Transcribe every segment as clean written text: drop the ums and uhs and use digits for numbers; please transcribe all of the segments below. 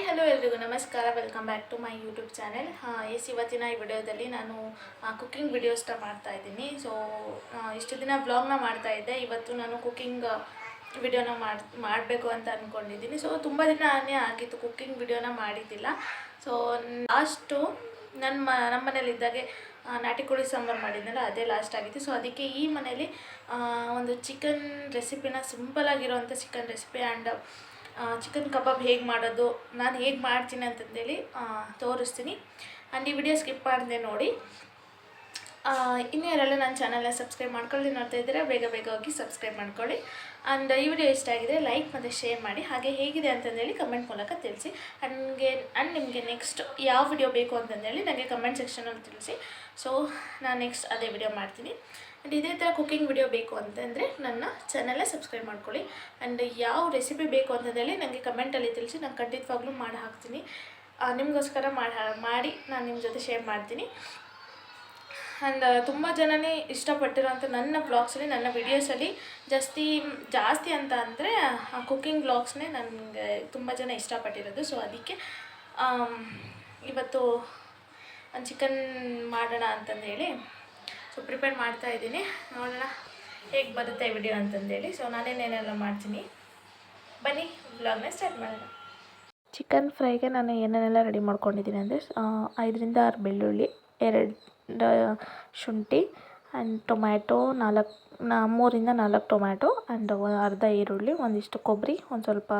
Hello ಎಲ್ರಿಗೂ ನಮಸ್ಕಾರ. Welcome back to my YouTube channel. ಇವತ್ತಿನ ಈ ವಿಡಿಯೋದಲ್ಲಿ ನಾನು ಕುಕ್ಕಿಂಗ್ ವಿಡಿಯೋಸ್ನ ಮಾಡ್ತಾಯಿದ್ದೀನಿ. ಇಷ್ಟು ದಿನ ವ್ಲಾಗ್ನ ಮಾಡ್ತಾಯಿದ್ದೆ. ಇವತ್ತು ನಾನು ಕುಕ್ಕಿಂಗ್ ವಿಡಿಯೋನ ಮಾಡಬೇಕು ಅಂತ ಅಂದ್ಕೊಂಡಿದ್ದೀನಿ. ತುಂಬ ದಿನನೇ ಆಗಿತ್ತು ಕುಕ್ಕಿಂಗ್ ವಿಡಿಯೋನ ಮಾಡಿದ್ದಿಲ್ಲ. ಲಾಸ್ಟು ನಮ್ಮ ಮನೇಲಿದ್ದಾಗೆ ನಾಟಿ ಕೋಳಿ ಸಾಂಬಾರು ಮಾಡಿದ್ನಲ್ಲ, ಅದೇ ಲಾಸ್ಟ್ ಆಗಿತ್ತು. ಅದಕ್ಕೆ ಈ ಮನೇಲಿ ಒಂದು ಚಿಕನ್ ರೆಸಿಪಿನ, ಸಿಂಪಲಾಗಿರೋವಂಥ ಚಿಕನ್ ರೆಸಿಪಿ ಆ್ಯಂಡ್ ಚಿಕನ್ ಕಬಾಬ್ ಹೇಗೆ ಮಾಡೋದು, ನಾನು ಹೇಗೆ ಮಾಡ್ತೀನಿ ಅಂತಂದೇಳಿ ತೋರಿಸ್ತೀನಿ. ಆ್ಯಂಡ್ ಈ ವಿಡಿಯೋ ಸ್ಕಿಪ್ ಮಾಡಿದೆ ನೋಡಿ. ಇನ್ನೂ ಯಾರೆಲ್ಲ ನನ್ನ ಚಾನಲ್ನ ಸಬ್ಸ್ಕ್ರೈಬ್ ಮಾಡ್ಕೊಳ್ಳಿ ನೋಡ್ತಾ ಇದ್ದೀರಾ, ಬೇಗ ಹೋಗಿ ಸಬ್ಸ್ಕ್ರೈಬ್ ಮಾಡ್ಕೊಳ್ಳಿ. ಆ್ಯಂಡ್ ಈ ವಿಡಿಯೋ ಇಷ್ಟ ಆಗಿದರೆ ಲೈಕ್ ಮತ್ತು ಶೇರ್ ಮಾಡಿ. ಹಾಗೆ ಹೇಗಿದೆ ಅಂತಂದೇಳಿ ಕಮೆಂಟ್ ಮೂಲಕ ತಿಳಿಸಿ. ನಿಮಗೆ ನೆಕ್ಸ್ಟ್ ಯಾವ ವಿಡಿಯೋ ಬೇಕು ಅಂತಂದೇಳಿ ನನಗೆ ಕಮೆಂಟ್ ಸೆಕ್ಷನಲ್ಲಿ ತಿಳಿಸಿ. ನಾನು ನೆಕ್ಸ್ಟ್ ಅದೇ ವಿಡಿಯೋ ಮಾಡ್ತೀನಿ. ಆ್ಯಂಡ್ ಇದೇ ಥರ ಕುಕ್ಕಿಂಗ್ ವಿಡಿಯೋ ಬೇಕು ಅಂತಂದರೆ ನನ್ನ ಚಾನಲ್ನ ಸಬ್ಸ್ಕ್ರೈಬ್ ಮಾಡ್ಕೊಳ್ಳಿ. ಆ್ಯಂಡ್ ಯಾವ ರೆಸಿಪಿ ಬೇಕು ಅಂತಂದೇಳಿ ನನಗೆ ಕಮೆಂಟಲ್ಲಿ ತಿಳಿಸಿ. ನಾನು ಖಂಡಿತವಾಗ್ಲೂ ಮಾಡಿ ಹಾಕ್ತೀನಿ. ನಿಮಗೋಸ್ಕರ ಮಾಡಿ ನಾನು ನಿಮ್ಮ ಜೊತೆ ಶೇರ್ ಮಾಡ್ತೀನಿ. ಆ್ಯಂಡ್ ತುಂಬ ಜನನೇ ಇಷ್ಟಪಟ್ಟಿರೋಂಥ ನನ್ನ ವ್ಲಾಗ್ಸಲ್ಲಿ, ನನ್ನ ವಿಡಿಯೋಸಲ್ಲಿ ಜಾಸ್ತಿ ಅಂತ ಅಂದರೆ ಕುಕ್ಕಿಂಗ್ ವ್ಲಾಗ್ಸ್ನೇ ನನಗೆ ತುಂಬ ಜನ ಇಷ್ಟಪಟ್ಟಿರೋದು. ಅದಕ್ಕೆ ಇವತ್ತು ಒಂದು ಚಿಕನ್ ಮಾಡೋಣ ಅಂತಂದೇಳಿ ಪ್ರಿಪೇರ್ ಮಾಡ್ತಾಯಿದ್ದೀನಿ. ನೋಡೋಣ ಹೇಗೆ ಬರುತ್ತೆ ವಿಡಿಯೋ ಅಂತಂದೇಳಿ. ನಾನೇನೇನೆಲ್ಲ ಮಾಡ್ತೀನಿ, ಬನ್ನಿ ವ್ಲಾಗ್ನ ಸ್ಟಾರ್ಟ್ ಮಾಡೋಣ. ಚಿಕನ್ ಫ್ರೈಗೆ ನಾನು ಏನೇನೆಲ್ಲ ರೆಡಿ ಮಾಡ್ಕೊಂಡಿದ್ದೀನಿ ಅಂದರೆ 5ರಿಂದ 6 ಬೆಳ್ಳುಳ್ಳಿ, 2 ಶುಂಠಿ ಆ್ಯಂಡ್ ಟೊಮ್ಯಾಟೊ, 3ರಿಂದ 4 ಟೊಮ್ಯಾಟೊ ಆ್ಯಂಡ್ ಅರ್ಧ ಈರುಳ್ಳಿ, ಒಂದಿಷ್ಟು ಕೊಬ್ಬರಿ, ಒಂದು ಸ್ವಲ್ಪ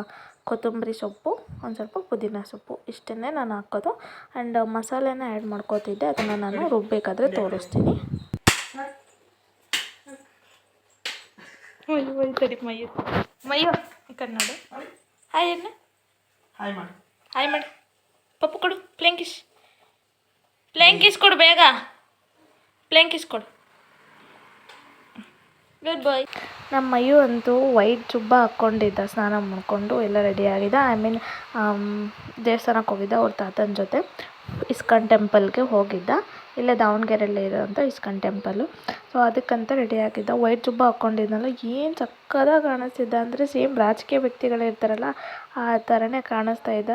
ಕೊತ್ತಂಬರಿ ಸೊಪ್ಪು, ಒಂದು ಸ್ವಲ್ಪ ಪುದೀನ ಸೊಪ್ಪು, ಇಷ್ಟನ್ನೇ ನಾನು ಹಾಕೋದು. ಆ್ಯಂಡ್ ಮಸಾಲೆನ ಆ್ಯಡ್ ಮಾಡ್ಕೋತಿದ್ದೆ, ಅದನ್ನು ನಾನು ರುಬ್ಬಬೇಕಾದ್ರೆ ತೋರಿಸ್ತೀನಿ. ಮಯ್ಯೋ ಈ ಕಡೆ ನೋಡು. ಹಾಯ್ ಅಣ್ಣ, ಹಾಯ್ ಮಾಡಿ. ಪಪ್ಪು ಕೊಡು, ಪ್ಲೇಂಕಿಸ್ ಕೊಡು, ಬೇಗ ಪ್ಲೇಂಕಿಸ್ ಕೊಡು. ಗುಡ್ ಬಾಯ್. ನಮ್ಮ ಮಯ್ಯು ಅಂತೂ ವೈಟ್ ಜುಬ್ಬ ಹಾಕ್ಕೊಂಡಿದ್ದ, ಸ್ನಾನ ಮಾಡಿಕೊಂಡು ಎಲ್ಲ ರೆಡಿ ಆಗಿದ್ದ. ದೇವಸ್ಥಾನಕ್ಕೆ ಹೋಗಿದ್ದ ಅವ್ರ ತಾತನ ಜೊತೆ. ಇಸ್ಕಾನ್ ಟೆಂಪಲ್ಗೆ ಹೋಗಿದ್ದ, ಇಲ್ಲೇ ದಾವಣಗೆರೆಯಲ್ಲೇ ಇರೋಂಥ ಇಸ್ಕಾನ್ ಟೆಂಪಲ್ಲು. ಅದಕ್ಕಂತ ರೆಡಿ ಆಗಿದ್ದ. ವೈಟ್ ಜುಬ್ಬ ಹಾಕ್ಕೊಂಡಿದ್ನಲ್ಲ, ಏನು ಸಕ್ಕದಾಗಿ ಕಾಣಿಸ್ತಿದ್ದ ಅಂದರೆ ಸೇಮ್ ರಾಜಕೀಯ ವ್ಯಕ್ತಿಗಳಿರ್ತಾರಲ್ಲ ಆ ಥರನೇ ಕಾಣಿಸ್ತಾ ಇದ್ದ.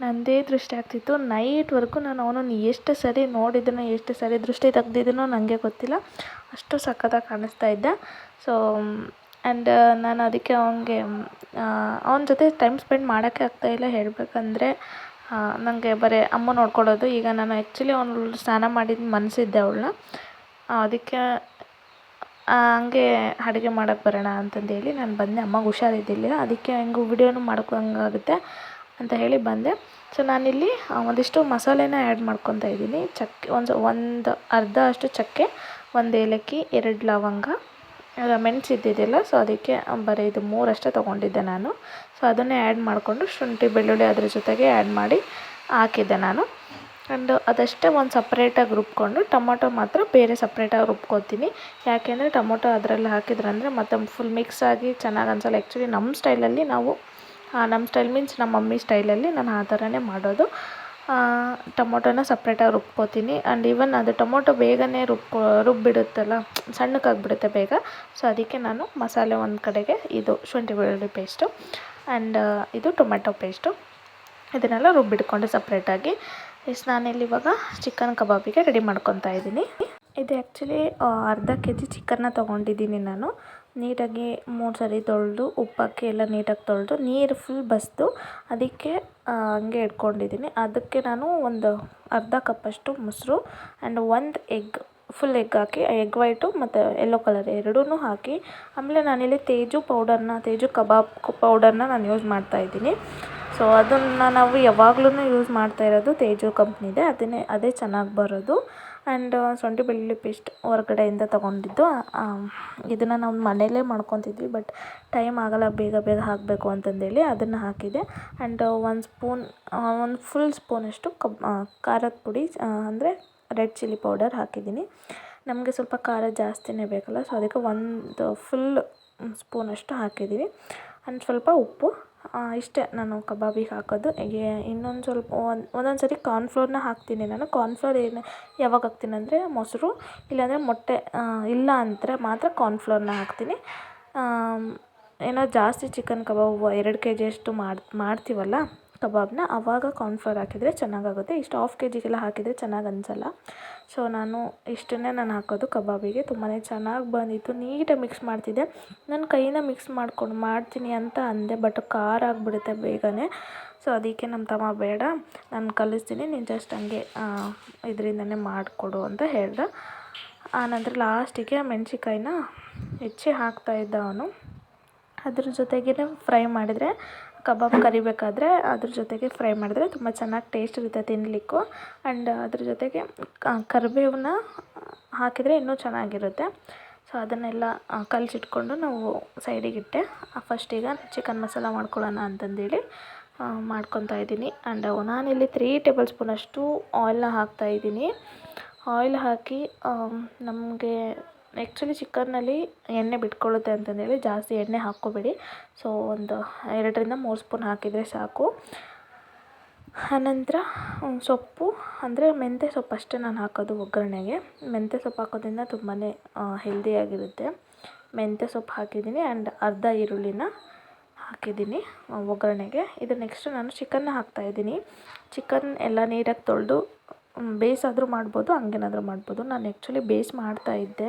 ನನ್ನದೇ ದೃಷ್ಟಿ ಆಗ್ತಿತ್ತು. ನೈಟ್ವರೆಗೂ ನಾನು ಅವನನ್ನು ಎಷ್ಟು ಸರಿ ನೋಡಿದ್ದನೋ, ಎಷ್ಟು ಸರಿ ದೃಷ್ಟಿ ತೆಗ್ದಿದ್ದೀನೋ ನನಗೆ ಗೊತ್ತಿಲ್ಲ, ಅಷ್ಟು ಸಕ್ಕದಾಗಿ ಕಾಣಿಸ್ತಾ ಇದ್ದ. ಆ್ಯಂಡ್ ನಾನು ಅದಕ್ಕೆ ಅವನ ಜೊತೆ ಟೈಮ್ ಸ್ಪೆಂಡ್ ಮಾಡೋಕ್ಕೆ ಆಗ್ತಾಯಿಲ್ಲ. ಹೇಳಬೇಕಂದ್ರೆ ನನಗೆ ಬರೀ ಅಮ್ಮ ನೋಡ್ಕೊಳ್ಳೋದು. ಈಗ ನಾನು ಆ್ಯಕ್ಚುಲಿ ಅವಳು ಸ್ನಾನ ಮಾಡಿದ್ದು ಮನಸ್ಸಿದ್ದೆ ಅವಳನ್ನ. ಅದಕ್ಕೆ ಹಂಗೆ ಅಡುಗೆ ಮಾಡೋಕ್ಕೆ ಬರೋಣ ಅಂತಂದೇಳಿ ನಾನು ಬಂದೆ. ಅಮ್ಮಗೆ ಹುಷಾರಿದ್ದಿಲ್ಲ, ಅದಕ್ಕೆ ಹೆಂಗೂ ವಿಡಿಯೋನು ಮಾಡೋಕ್ಕಂಗಾಗುತ್ತೆ ಅಂತ ಹೇಳಿ ಬಂದೆ. ನಾನಿಲ್ಲಿ ಒಂದಿಷ್ಟು ಮಸಾಲೆನ ಆ್ಯಡ್ ಮಾಡ್ಕೊತಾ ಇದ್ದೀನಿ. ಚಕ್ಕೆ ಒಂದು ಅರ್ಧ ಅಷ್ಟು ಚಕ್ಕೆ, 1 ಏಲಕ್ಕಿ, 2 ಲವಂಗ, ಮೆಣಸು ಇದ್ದಿದ್ದಿಲ್ಲ. ಅದಕ್ಕೆ ಬರೀ ಇದು 3 ಅಷ್ಟೇ ತೊಗೊಂಡಿದ್ದೆ ನಾನು. ಅದನ್ನೇ ಆ್ಯಡ್ ಮಾಡಿಕೊಂಡು ಶುಂಠಿ ಬೆಳ್ಳುಳ್ಳಿ ಅದ್ರ ಜೊತೆಗೆ ಆ್ಯಡ್ ಮಾಡಿ ಹಾಕಿದ್ದೆ ನಾನು. ಆ್ಯಂಡ್ ಅದಷ್ಟೇ ಒಂದು ಸಪ್ರೇಟಾಗಿ ರುಬ್ಕೊಂಡು, ಟೊಮೊಟೊ ಮಾತ್ರ ಬೇರೆ ಸಪ್ರೇಟಾಗಿ ರುಬ್ಕೊತೀನಿ. ಯಾಕೆಂದರೆ ಟೊಮೊಟೊ ಅದರಲ್ಲಿ ಹಾಕಿದ್ರಂದರೆ ಮತ್ತು ಫುಲ್ ಮಿಕ್ಸ್ ಆಗಿ ಚೆನ್ನಾಗಿ ಅನ್ಸಲ್ಲ. ಆ್ಯಕ್ಚುಲಿ ನಮ್ಮ ಸ್ಟೈಲಲ್ಲಿ ನಮ್ಮ ಸ್ಟೈಲ್ ಮೀನ್ಸ್ ನಮ್ಮ ಮಮ್ಮಿ ಸ್ಟೈಲಲ್ಲಿ ನಾನು ಆ ಥರನೇ ಮಾಡೋದು. ಟೊಮೊಟೊನ ಸಪ್ರೇಟಾಗಿ ರುಬ್ಕೋತೀನಿ. ಆ್ಯಂಡ್ ಈವನ್ ಅದು ಟೊಮೊಟೊ ಬೇಗನೆ ರುಬ್ಬಿಡುತ್ತಲ್ಲ, ಸಣ್ಣಕ್ಕಾಗ್ಬಿಡುತ್ತೆ ಬೇಗ. ಅದಕ್ಕೆ ನಾನು ಮಸಾಲೆ ಒಂದು ಕಡೆಗೆ, ಇದು ಶುಂಠಿ ಬೆಳ್ಳುಳ್ಳಿ ಪೇಸ್ಟು ಆ್ಯಂಡ್ ಇದು ಟೊಮೆಟೊ ಪೇಸ್ಟು, ಇದನ್ನೆಲ್ಲ ರುಬ್ಬಿಟ್ಕೊಂಡು ಸಪ್ರೇಟಾಗಿ ನಾನಿಲ್ಲಿ ಇವಾಗ ಚಿಕನ್ ಕಬಾಬಿಗೆ ರೆಡಿ ಮಾಡ್ಕೊತಾ ಇದ್ದೀನಿ. ಇದು ಆ್ಯಕ್ಚುಲಿ ಅರ್ಧ kg ಚಿಕನ್ನ ತೊಗೊಂಡಿದ್ದೀನಿ ನಾನು. ನೀಟಾಗಿ 3 ಸರಿ ತೊಳೆದು, ಉಪ್ಪಾಕಿ ಎಲ್ಲ ನೀಟಾಗಿ ತೊಳೆದು, ನೀರು ಫುಲ್ ಬಸಿದು ಅದಕ್ಕೆ ಹಂಗೆ ಇಟ್ಕೊಂಡಿದ್ದೀನಿ. ಅದಕ್ಕೆ ನಾನು ಒಂದು ಅರ್ಧ ಕಪ್ಪಷ್ಟು ಮೊಸರು and 1 full egg hockey, egg white ಮತ್ತು ಯೆಲ್ಲೋ ಕಲರ್ ಎರಡೂ ಹಾಕಿ, ಆಮೇಲೆ ನಾನಿಲ್ಲಿ ತೇಜು ಕಬಾಬ್ ಪೌಡರ್ನ ನಾನು ಯೂಸ್ ಮಾಡ್ತಾಯಿದ್ದೀನಿ. ಅದನ್ನು ನಾವು ಯಾವಾಗ್ಲೂ ಯೂಸ್ ಮಾಡ್ತಾ ಇರೋದು ತೇಜು ಕಂಪ್ನಿದೆ, ಅದೇ ಚೆನ್ನಾಗಿ ಬರೋದು. ಆ್ಯಂಡ್ ಶುಂಠಿ ಬೆಳ್ಳುಳ್ಳಿ ಪೇಸ್ಟ್ ಹೊರಗಡೆಯಿಂದ ತೊಗೊಂಡಿದ್ದು. ಇದನ್ನು ನಾವು ಮನೆಯಲ್ಲೇ ಮಾಡ್ಕೊತಿದ್ವಿ, ಬಟ್ ಟೈಮ್ ಆಗೋಲ್ಲ, ಬೇಗ ಹಾಕಬೇಕು ಅಂತಂದೇಳಿ ಅದನ್ನು ಹಾಕಿದೆ. ಆ್ಯಂಡ್ ಒಂದು ಫುಲ್ ಸ್ಪೂನಷ್ಟು ಖಾರದ ಪುಡಿ ಅಂದರೆ ರೆಡ್ ಚಿಲ್ಲಿ ಪೌಡರ್ ಹಾಕಿದ್ದೀನಿ. ನಮಗೆ ಸ್ವಲ್ಪ ಖಾರ ಜಾಸ್ತಿನೇ ಬೇಕಲ್ಲ, ಅದಕ್ಕೆ ಒಂದು ಫುಲ್ ಸ್ಪೂನಷ್ಟು ಹಾಕಿದ್ದೀನಿ. ಆ್ಯಂಡ್ ಸ್ವಲ್ಪ ಉಪ್ಪು, ಇಷ್ಟೇ ನಾನು ಕಬಾಬಿಗೆ ಹಾಕೋದು. ಇನ್ನೊಂದು ಸ್ವಲ್ಪ ಒಂದೊಂದು ಸರಿ ಕಾರ್ನ್ಫ್ಲೋರ್ನ ಹಾಕ್ತೀನಿ ನಾನು. ಕಾರ್ನ್ಫ್ಲೋರ್ ಯಾವಾಗ ಹಾಕ್ತೀನಿ ಅಂದರೆ ಮೊಸರು ಇಲ್ಲಾಂದರೆ ಮೊಟ್ಟೆ ಇಲ್ಲ ಅಂದರೆ ಮಾತ್ರ ಕಾರ್ನ್ಫ್ಲೋರ್ನ ಹಾಕ್ತೀನಿ. ಏನೋ ಜಾಸ್ತಿ ಚಿಕನ್ ಕಬಾಬ್ 2 kg ಅಷ್ಟು ಮಾಡ್ತೀವಲ್ಲ ಕಬಾಬ್ನ ಆವಾಗ ಕಾರ್ನ್ಫ್ಲೋರ್ ಹಾಕಿದರೆ ಚೆನ್ನಾಗಾಗುತ್ತೆ. ಇಷ್ಟು ಹಾಫ್ ಕೆ ಜಿಗೆಲ್ಲ ಹಾಕಿದರೆ ಚೆನ್ನಾಗಿ ಅನಿಸಲ್ಲ. ಸೊ ನಾನು ಇಷ್ಟನ್ನೇ ನಾನು ಹಾಕೋದು ಕಬಾಬಿಗೆ. ತುಂಬಾ ಚೆನ್ನಾಗಿ ಬಂದಿತ್ತು. ನೀಟಾಗಿ ಮಿಕ್ಸ್ ಮಾಡ್ತಿದ್ದೆ. ನನ್ನ ಕೈಯಿಂದ ಮಿಕ್ಸ್ ಮಾಡ್ತೀನಿ ಅಂತ ಅಂದೆ, ಬಟ್ ಖಾರ ಆಗಿಬಿಡುತ್ತೆ ಬೇಗನೆ. ಸೊ ಅದಕ್ಕೆ ನಮ್ಮ ತಮ್ಮ ಬೇಡ, ನಾನು ಕಲಿಸ್ತೀನಿ, ನೀನು ಜಸ್ಟ್ ಹಂಗೆ ಇದರಿಂದನೇ ಮಾಡಿಕೊಡು ಅಂತ ಹೇಳ್ದೆ. ಆನಂತರ ಲಾಸ್ಟಿಗೆ ಮೆಣಸಿನ್ಕಾಯಿನ ಹೆಚ್ಚಿ ಹಾಕ್ತಾಯಿದ್ದ ಅವನು. ಅದ್ರ ಜೊತೆಗೇ ಫ್ರೈ ಮಾಡಿದರೆ, ಕಬಾಬ್ ಕರಿಬೇಕಾದ್ರೆ ಅದ್ರ ಜೊತೆಗೆ ಫ್ರೈ ಮಾಡಿದ್ರೆ ತುಂಬ ಚೆನ್ನಾಗಿ ಟೇಸ್ಟ್ ಇರುತ್ತೆ ತಿನ್ನಲಿಕ್ಕೂ. ಆ್ಯಂಡ್ ಅದ್ರ ಜೊತೆಗೆ ಕರಿಬೇವನ್ನ ಹಾಕಿದರೆ ಇನ್ನೂ ಚೆನ್ನಾಗಿರುತ್ತೆ. ಸೊ ಅದನ್ನೆಲ್ಲ ಕಲಸಿಟ್ಕೊಂಡು ನಾವು ಸೈಡಿಗಿಟ್ಟೆ. ಫಸ್ಟೀಗ ಚಿಕನ್ ಮಸಾಲ ಮಾಡ್ಕೊಳ್ಳೋಣ ಅಂತಂದೇಳಿ ಮಾಡ್ಕೊತಾ ಇದ್ದೀನಿ. ಆ್ಯಂಡ್ ನಾನಿಲ್ಲಿ 3 ಟೇಬಲ್ ಸ್ಪೂನಷ್ಟು ಆಯಿಲ್ನ ಹಾಕ್ತಾಯಿದ್ದೀನಿ. ಆಯಿಲ್ ಹಾಕಿ ನಮಗೆ ಆ್ಯಕ್ಚುಲಿ ಚಿಕನ್ನಲ್ಲಿ ಎಣ್ಣೆ ಬಿಟ್ಕೊಳ್ಳುತ್ತೆ ಅಂತಂದೇಳಿ ಜಾಸ್ತಿ ಎಣ್ಣೆ ಹಾಕ್ಕೋಬೇಡಿ. ಸೊ ಒಂದು 2-3 ಸ್ಪೂನ್ ಹಾಕಿದರೆ ಸಾಕು. ಆನಂತರ ಸೊಪ್ಪು ಅಂದರೆ ಮೆಂತ್ಯ ಸೊಪ್ಪು ಅಷ್ಟೇ ನಾನು ಹಾಕೋದು ಒಗ್ಗರಣೆಗೆ. ಮೆಂತ್ಯ ಸೊಪ್ಪು ಹಾಕೋದ್ರಿಂದ ತುಂಬಾ ಹೆಲ್ದಿಯಾಗಿರುತ್ತೆ. ಮೆಂತ್ಯ ಸೊಪ್ಪು ಹಾಕಿದ್ದೀನಿ. ಆ್ಯಂಡ್ ಅರ್ಧ ಈರುಳ್ಳಿನ ಹಾಕಿದ್ದೀನಿ ಒಗ್ಗರಣೆಗೆ. ಇದು ನೆಕ್ಸ್ಟು ನಾನು ಚಿಕನ್ನ ಹಾಕ್ತಾಯಿದ್ದೀನಿ. ಚಿಕನ್ ಎಲ್ಲ ನೀರಾಗಿ ತೊಳೆದು ಬೇಯಿಸಾದರೂ ಮಾಡ್ಬೋದು, ಹಂಗೇನಾದರೂ ಮಾಡ್ಬೋದು. ನಾನು ಆ್ಯಕ್ಚುಲಿ ಬೇಯಿಸಿ ಮಾಡ್ತಾಯಿದ್ದೆ.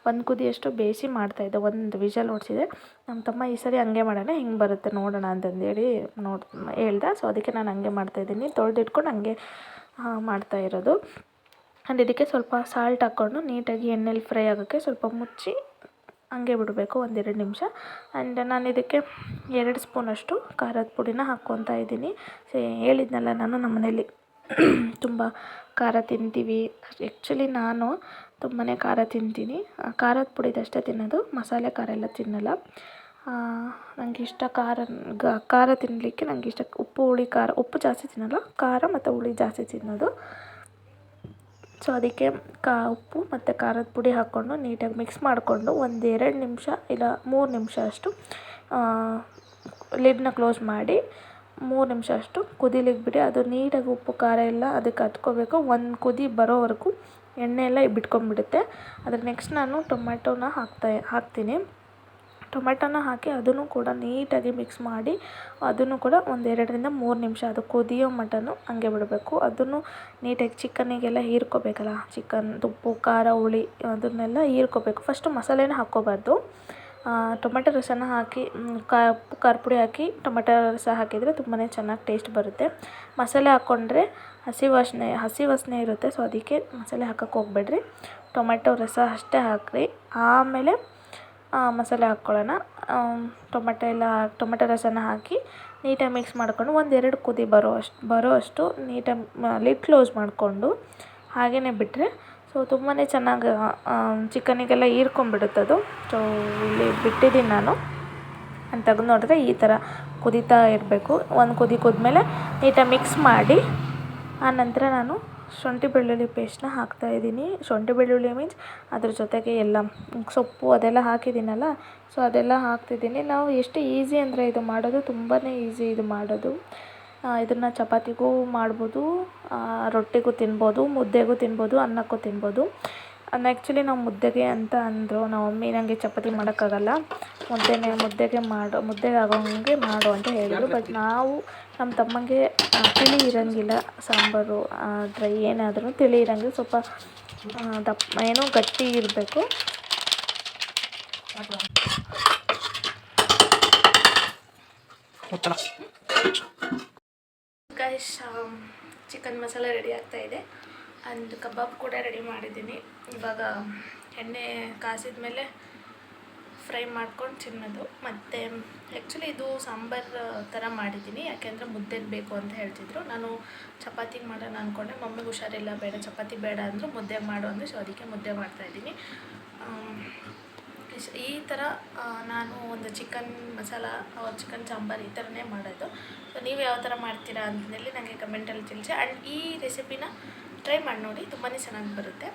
1 ಕುದಿಯಷ್ಟು ಬೇಯಿಸಿ ಮಾಡ್ತಾಯಿದ್ದೆ. 1 ವಿಷಲ್ ಹೊಡ್ಸಿದೆ. ನಮ್ಮ ತಮ್ಮ ಈ ಸರಿ ಹಂಗೆ ಮಾಡೋಣ, ಹೆಂಗೆ ಬರುತ್ತೆ ನೋಡೋಣ ಅಂತಂದೇಳಿ ಹೇಳ್ದೆ. ಸೊ ಅದಕ್ಕೆ ನಾನು ಹಂಗೆ ಮಾಡ್ತಾಯಿದ್ದೀನಿ. ತೊಳೆದಿಟ್ಕೊಂಡು ಹಂಗೆ ಮಾಡ್ತಾಯಿರೋದು. ಆ್ಯಂಡ್ ಇದಕ್ಕೆ ಸ್ವಲ್ಪ ಸಾಲ್ಟ್ ಹಾಕ್ಕೊಂಡು ನೀಟಾಗಿ ಎಣ್ಣೆಲಿ ಫ್ರೈ ಆಗೋಕ್ಕೆ ಸ್ವಲ್ಪ ಮುಚ್ಚಿ ಹಂಗೆ ಬಿಡಬೇಕು 1-2 ನಿಮಿಷ. ಆ್ಯಂಡ್ ನಾನು ಇದಕ್ಕೆ 2 ಸ್ಪೂನಷ್ಟು ಖಾರದ ಪುಡಿನ ಹಾಕ್ಕೊತಾ ಇದ್ದೀನಿ. ಹೇಳಿದ್ನಲ್ಲ ನಾನು ನಮ್ಮ ಮನೇಲಿ ತುಂಬ ಖಾರ ತಿಂತೀವಿ. ಆ್ಯಕ್ಚುಲಿ ನಾನು ತುಂಬಾ ಖಾರ ತಿಂತೀನಿ. ಖಾರದ ಪುಡಿದಷ್ಟೇ ತಿನ್ನೋದು, ಮಸಾಲೆ ಖಾರ ಎಲ್ಲ ತಿನ್ನಲ್ಲ. ನನಗೆ ಇಷ್ಟ ಖಾರ ತಿನ್ನಲಿಕ್ಕೆ ನನಗೆ ಇಷ್ಟ. ಉಪ್ಪು ಹುಳಿ ಖಾರ, ಉಪ್ಪು ಜಾಸ್ತಿ ತಿನ್ನಲ್ಲ, ಖಾರ ಮತ್ತು ಹುಳಿ ಜಾಸ್ತಿ ತಿನ್ನೋದು. ಸೊ ಅದಕ್ಕೆ ಉಪ್ಪು ಮತ್ತು ಖಾರದ ಪುಡಿ ಹಾಕ್ಕೊಂಡು ನೀಟಾಗಿ ಮಿಕ್ಸ್ ಮಾಡಿಕೊಂಡು 1-2 ನಿಮಿಷ ಇಲ್ಲ 3 ನಿಮಿಷ ಅಷ್ಟು ಲಿಡ್ನ ಕ್ಲೋಸ್ ಮಾಡಿ 3 ನಿಮಿಷ ಅಷ್ಟು ಕುದಿಲಿಕ್ಕೆ ಬಿಡಿ. ಅದು ನೀಟಾಗಿ ಉಪ್ಪು ಖಾರ ಎಲ್ಲ ಅದಕ್ಕೆ ಹತ್ಕೋಬೇಕು. 1 ಕುದಿ ಬರೋವರೆಗೂ ಎಣ್ಣೆ ಎಲ್ಲ ಬಿಟ್ಕೊಂಡ್ಬಿಡುತ್ತೆ. ಅದ್ರ ನೆಕ್ಸ್ಟ್ ನಾನು ಟೊಮೆಟೊನ ಹಾಕ್ತೀನಿ. ಟೊಮೆಟೊನ ಹಾಕಿ ಅದನ್ನು ಕೂಡ ನೀಟಾಗಿ ಮಿಕ್ಸ್ ಮಾಡಿ ಅದನ್ನು ಕೂಡ 1-2-3 ನಿಮಿಷ ಅದು ಕುದಿಯೋ ಮಟನು ಹಂಗೆ ಬಿಡಬೇಕು. ಅದನ್ನು ನೀಟಾಗಿ ಚಿಕನ್ನಿಗೆಲ್ಲ ಹೀರ್ಕೋಬೇಕಲ್ಲ, ಚಿಕನ್ ಉಪ್ಪು ಖಾರ ಹುಳಿ ಅದನ್ನೆಲ್ಲ ಹೀರ್ಕೋಬೇಕು. ಫಸ್ಟು ಮಸಾಲೆನ ಹಾಕ್ಕೋಬಾರ್ದು. ಟೊಮೆಟೊ ರಸನ ಹಾಕಿ ಉಪ್ಪು ಖಾರ ಪುಡಿ ಹಾಕಿ ಟೊಮೆಟೊ ರಸ ಹಾಕಿದರೆ ತುಂಬಾ ಚೆನ್ನಾಗಿ ಟೇಸ್ಟ್ ಬರುತ್ತೆ. ಮಸಾಲೆ ಹಾಕ್ಕೊಂಡ್ರೆ ಹಸಿ ವಾಸನೆ ಇರುತ್ತೆ. ಸೊ ಅದಕ್ಕೆ ಮಸಾಲೆ ಹಾಕೋಕ್ಕೆ ಹೋಗ್ಬೇಡ್ರಿ. ಟೊಮೆಟೊ ರಸ ಅಷ್ಟೇ ಹಾಕಿರಿ. ಆಮೇಲೆ ಮಸಾಲೆ ಹಾಕ್ಕೊಳ್ಳೋಣ. ಟೊಮೆಟೊ ರಸನ ಹಾಕಿ ನೀಟಾಗಿ ಮಿಕ್ಸ್ ಮಾಡಿಕೊಂಡು 1-2 ಕುದಿ ಬರೋ ಅಷ್ಟು ನೀಟಾಗಿ ಲಿಡ್ ಕ್ಲೋಸ್ ಮಾಡಿಕೊಂಡು ಹಾಗೇ ಬಿಟ್ಟರೆ ಸೊ ತುಂಬಾ ಚೆನ್ನಾಗಿ ಚಿಕನ್ನಿಗೆಲ್ಲ ಹೀರ್ಕೊಂಬಿಡುತ್ತದು. ಸೊ ಇಲ್ಲಿ ಬಿಟ್ಟಿದ್ದೀನಿ ನಾನು. ಅಂತ ತೆಗೆದು ನೋಡಿದ್ರೆ ಈ ಥರ ಕುದೀತಾ ಇರಬೇಕು. 1 ಕುದಿ ಕುದ್ಮೇಲೆ ನೀಟಾಗಿ ಮಿಕ್ಸ್ ಮಾಡಿ ಆನಂತರ ನಾನು ಶುಂಠಿ ಬೆಳ್ಳುಳ್ಳಿ ಪೇಸ್ಟ್ನ ಹಾಕ್ತಾಯಿದ್ದೀನಿ. ಶುಂಠಿ ಬೆಳ್ಳುಳ್ಳಿ ಮೀನ್ಸ್ ಅದ್ರ ಜೊತೆಗೆ ಎಲ್ಲ ಸೊಪ್ಪು ಅದೆಲ್ಲ ಹಾಕಿದ್ದೀನಲ್ಲ, ಸೊ ಅದೆಲ್ಲ ಹಾಕ್ತಿದ್ದೀನಿ. ನಾವು ಎಷ್ಟು ಈಸಿ ಅಂದರೆ ಇದು ಮಾಡೋದು ತುಂಬಾ ಈಸಿ ಇದು ಮಾಡೋದು. ಇದನ್ನು ಚಪಾತಿಗೂ ಮಾಡ್ಬೋದು, ರೊಟ್ಟಿಗೂ ತಿನ್ಬೋದು, ಮುದ್ದೆಗೂ ತಿನ್ಬೋದು, ಅನ್ನಕ್ಕೂ ತಿನ್ಬೋದು. ಆ್ಯಕ್ಚುಲಿ ನಾವು ಮುದ್ದೆಗೆ ಅಂತ ಅಂದರು ನಮ್ಮ ಮಮ್ಮಿ. ನನಗೆ ಚಪಾತಿ ಮಾಡೋಕ್ಕಾಗಲ್ಲ, ಮುದ್ದೆಗೆ ಆಗೋಂಗೆ ಮಾಡು ಅಂತ ಹೇಳಿದ್ರು. ಬಟ್ ನಾವು ನಮ್ಮ ತಮ್ಮಂಗೆ ತಿಳಿ ಇರೋಂಗಿಲ್ಲ, ಸಾಂಬಾರು ಡ್ರೈ ಏನಾದರೂ ತಿಳಿ ಇರೋಂಗಿಲ್ಲ, ಸ್ವಲ್ಪ ಏನೋ ಗಟ್ಟಿ ಇರಬೇಕು. ಗೈಸ್, ಚಿಕನ್ ಮಸಾಲ ರೆಡಿ ಆಗ್ತಾಯಿದೆ. ಆ್ಯಂಡ್ ಕಬಾಬ್ ಕೂಡ ರೆಡಿ ಮಾಡಿದ್ದೀನಿ. ಇವಾಗ ಎಣ್ಣೆ ಕಾಸಿದ ಮೇಲೆ ಫ್ರೈ ಮಾಡ್ಕೊಂಡು ತಿನ್ನೋದು. ಮತ್ತು ಆ್ಯಕ್ಚುಲಿ ಇದು ಸಾಂಬಾರು ಥರ ಮಾಡಿದ್ದೀನಿ, ಯಾಕೆಂದರೆ ಮುದ್ದೆಗೆ ಬೇಕು ಅಂತ ಹೇಳ್ತಿದ್ರು. ನಾನು ಚಪಾತಿಗೆ ಮಾಡೋಣ ಅಂದ್ಕೊಂಡೆ. ಮಮ್ಮಿಗೆ ಹುಷಾರಿಲ್ಲ, ಬೇಡ ಚಪಾತಿ ಬೇಡ ಅಂದರು, ಮುದ್ದೆಗೆ ಮಾಡು ಅಂದರೆ. ಸೊ ಅದಕ್ಕೆ ಮುದ್ದೆ ಮಾಡ್ತಾಯಿದ್ದೀನಿ. ಈ ಥರ ನಾನು ಒಂದು ಚಿಕನ್ ಮಸಾಲ ಚಿಕನ್ ಸಾಂಬಾರು ಈ ಥರನೇ ಮಾಡೋದು. ಸೊ ನೀವು ಯಾವ ಥರ ಮಾಡ್ತೀರಾ ಅಂತಂದೇಳಿ ನನಗೆ ಕಮೆಂಟಲ್ಲಿ ತಿಳಿಸಿ. ಆ್ಯಂಡ್ ಈ ರೆಸಿಪಿನ ಟ್ರೈ ಮಾಡಿ ನೋಡಿ, ತುಂಬಾ ಚೆನ್ನಾಗಿ ಬರುತ್ತೆ.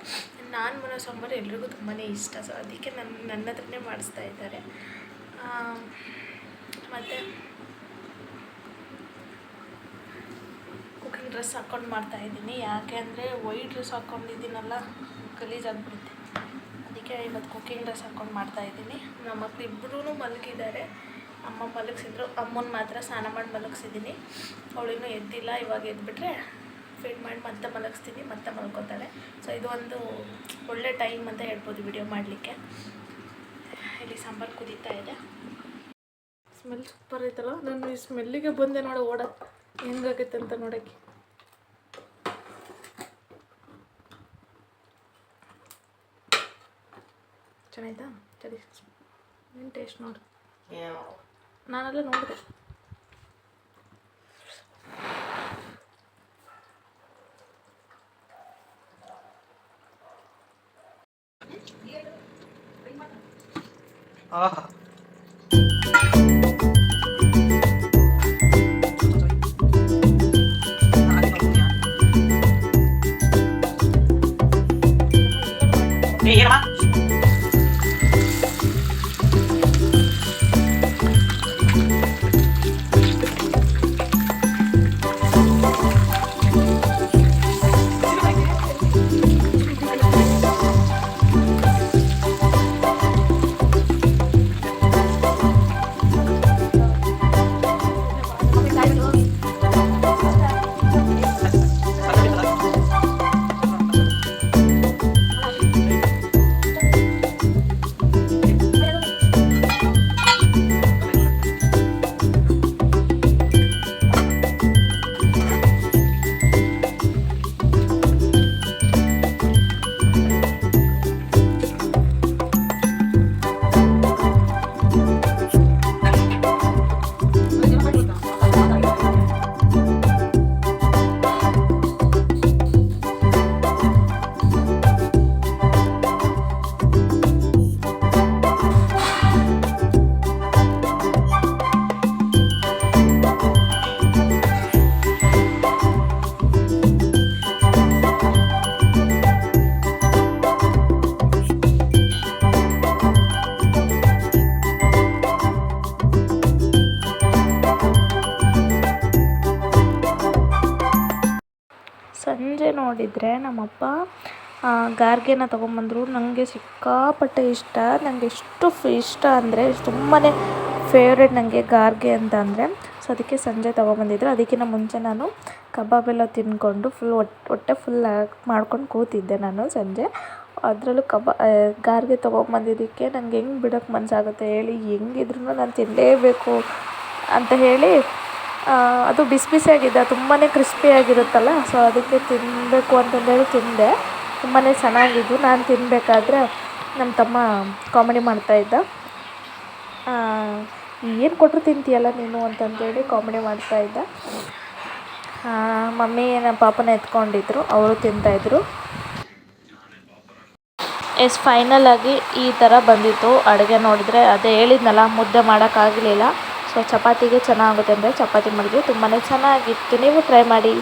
ನಾನು ಮಾಡೋ ಸಾಂಬಾರು ಎಲ್ರಿಗೂ ತುಂಬಾ ಇಷ್ಟ. ಸೊ ಅದಕ್ಕೆ ನನ್ನ ಹತ್ರನೇ ಮಾಡಿಸ್ತಾ ಇದ್ದಾರೆ. ಮತ್ತು ಕುಕ್ಕಿಂಗ್ ಡ್ರೆಸ್ ಹಾಕ್ಕೊಂಡು ಮಾಡ್ತಾಯಿದ್ದೀನಿ. ಯಾಕೆ ಅಂದರೆ ವೈಟ್ ಡ್ರೆಸ್ ಹಾಕ್ಕೊಂಡಿದ್ದೀನಲ್ಲ, ಗಲೀಜಾಗಿಬಿಡುತ್ತೆ. ಅದಕ್ಕೆ ಇವತ್ತು ಕುಕ್ಕಿಂಗ್ ಡ್ರೆಸ್ ಹಾಕ್ಕೊಂಡು ಮಾಡ್ತಾಯಿದ್ದೀನಿ. ನಮ್ಮ ಮಕ್ಕಳು ಇಬ್ಬರೂ ಮಲಗಿದ್ದಾರೆ. ಅಮ್ಮ ಮಲಗಿಸಿದ್ರು. ಅಮ್ಮನ ಮಾತ್ರ ಸ್ನಾನ ಮಾಡಿ ಮಲಗಿಸಿದ್ದೀನಿ. ಅವಳಿನ್ನೂ ಎದ್ದಿಲ್ಲ. ಇವಾಗ ಎದ್ಬಿಟ್ರೆ ಫೀಡ್ ಮಾಡಿ ಮತ್ತೆ ಮಲಗಿಸ್ತೀನಿ, ಮತ್ತೆ ಮಲ್ಕೋತಾಳೆ. ಸೊ ಇದು ಒಂದು ಒಳ್ಳೆ ಟೈಮ್ ಅಂತ ಹೇಳ್ಬೋದು ವಿಡಿಯೋ ಮಾಡಲಿಕ್ಕೆ. ಇಲ್ಲಿ ಸಾಂಬಾರು ಕುದೀತಾ ಇದೆ. ಸ್ಮೆಲ್ ಸೂಪರ್ ಐತಲ್ಲ. ನಾನು ಈ ಸ್ಮೆಲ್ಲಿಗೆ ಬಂದೆ ನೋಡ ಓಡೋದು ಹೆಂಗಾಗೈತೆ ಅಂತ ನೋಡೋಕ್ಕೆ. ಚೆನ್ನಾಯ್ತಾ? ಸರಿ, ಏನು ಟೇಸ್ಟ್ ನೋಡು. ನಾನೆಲ್ಲ ನೋಡಿದೆ. ಸಂಜೆ ನೋಡಿದರೆ ನಮ್ಮಪ್ಪ ಗಾರ್ಗೆನ ತೊಗೊಂಬಂದರು. ನನಗೆ ಸಿಕ್ಕಾಪಟ್ಟೆ ಇಷ್ಟ. ನನಗೆ ಎಷ್ಟು ಇಷ್ಟ ಅಂದರೆ ತುಂಬಾ ಫೇವ್ರೆಟ್ ನನಗೆ ಗಾರ್ಗೆ ಅಂತ ಅಂದರೆ. ಸೊ ಅದಕ್ಕೆ ಸಂಜೆ ತೊಗೊಂಬಂದಿದ್ರು. ಅದಕ್ಕಿಂತ ಮುಂಚೆ ನಾನು ಕಬಾಬೆಲ್ಲ ತಿಂದ್ಕೊಂಡು ಹೊಟ್ಟೆ ಫುಲ್ ಮಾಡ್ಕೊಂಡು ಕೂತಿದ್ದೆ ನಾನು ಸಂಜೆ. ಅದರಲ್ಲೂ ಗಾರ್ಗೆ ತೊಗೊಂಬಂದಿದ್ದಕ್ಕೆ ನನಗೆ ಹೆಂಗೆ ಬಿಡೋಕ್ಕೆ ಮನಸ್ಸಾಗುತ್ತೆ ಹೇಳಿ. ಹೆಂಗಿದ್ರೂ ನಾನು ತಿನ್ನಲೇಬೇಕು ಅಂತ ಹೇಳಿ, ಅದು ಬಿಸಿ ಬಿಸಿಯಾಗಿದೆ, ತುಂಬಾ ಕ್ರಿಸ್ಪಿಯಾಗಿರುತ್ತಲ್ಲ. ಸೊ ಅದಕ್ಕೆ ತಿನ್ನಬೇಕು ಅಂತಂದೇಳಿ ತಿಂದೆ. ತುಂಬಾ ಚೆನ್ನಾಗಿದ್ದು. ನಾನು ತಿನ್ನಬೇಕಾದ್ರೆ ನಮ್ಮ ತಮ್ಮ ಕಾಮಿಡಿ ಮಾಡ್ತಾಯಿದ್ದ. ಏನು ಕೊಟ್ಟರು ತಿಂತೀಯಲ್ಲ ನೀನು ಅಂತಂದೇಳಿ ಕಾಮಿಡಿ ಮಾಡ್ತಾಯಿದ್ದ. ಮಮ್ಮಿ ನಮ್ಮ ಪಾಪನ ಎತ್ಕೊಂಡಿದ್ರು, ಅವರು ತಿಂತಾಯಿದ್ರು. ಫೈನಲಾಗಿ ಈ ಥರ ಬಂದಿತ್ತು ಅಡುಗೆ. ನೋಡಿದರೆ ಅದೇ ಹೇಳಿದ್ನಲ್ಲ, ಮುದ್ದೆ ಮಾಡೋಕ್ಕಾಗಲಿಲ್ಲ. ಸೊ ಚಪಾತಿಗೆ ಚೆನ್ನಾಗುತ್ತೆ ಅಂದರೆ ಚಪಾತಿ ಮಾಡಿದ್ವಿ. ತುಂಬಾ ಚೆನ್ನಾಗಿತ್ತು. ನೀವು ಟ್ರೈ ಮಾಡಿ.